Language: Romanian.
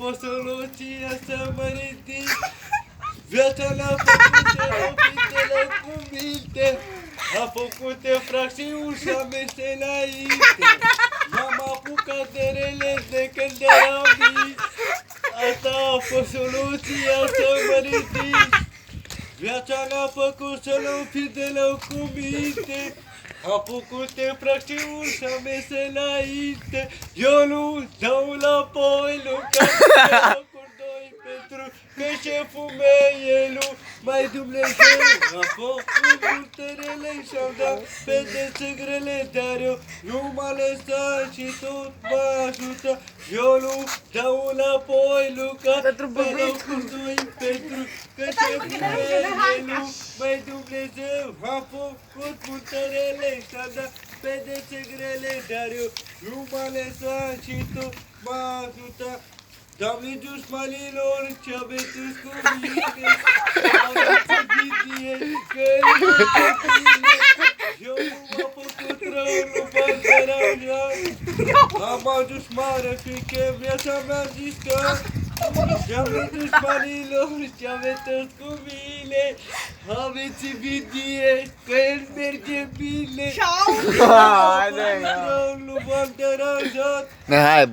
fost soluția să mă ridic. Viața n-a făcut deloc fitele cu minte. A făcut infracțiuni și am mers înainte. M-am apucat de rele de când eram mic. Asta a fost soluția să mă ridic. Viața n-a făcut să nu fiu deloc cu minte. Am făcut infracțiuni și am mers înainte. Eu nu dau înapoi, Luca, locuri doi pentru că șeful meu e numai Dumnezeu. Am făcut multe rele și-am dat pedețe grele, dar eu nu m-a lăsat și tot mă ajută. Eu nu dau înapoi, Luca, pe locuri doi pentru că șeful meu e numai Dumnezeu. Am făcut multe rele și-am dat pedețe grele, dar eu nu m-a lăsat și tot mă ajută. Doamne dușmanilor, ce aveți cu mine, aveți ghidie, că nu e bine. Eu nu m-am făcut rău, nu m-am deranjat. Am adus mare, fiindcă viața mea zis că Doamne dușmanilor, ce aveți cu mine, aveți invidie, că el merge bine. Nu m-am făcut rău, nu m-am deranjat. Hai,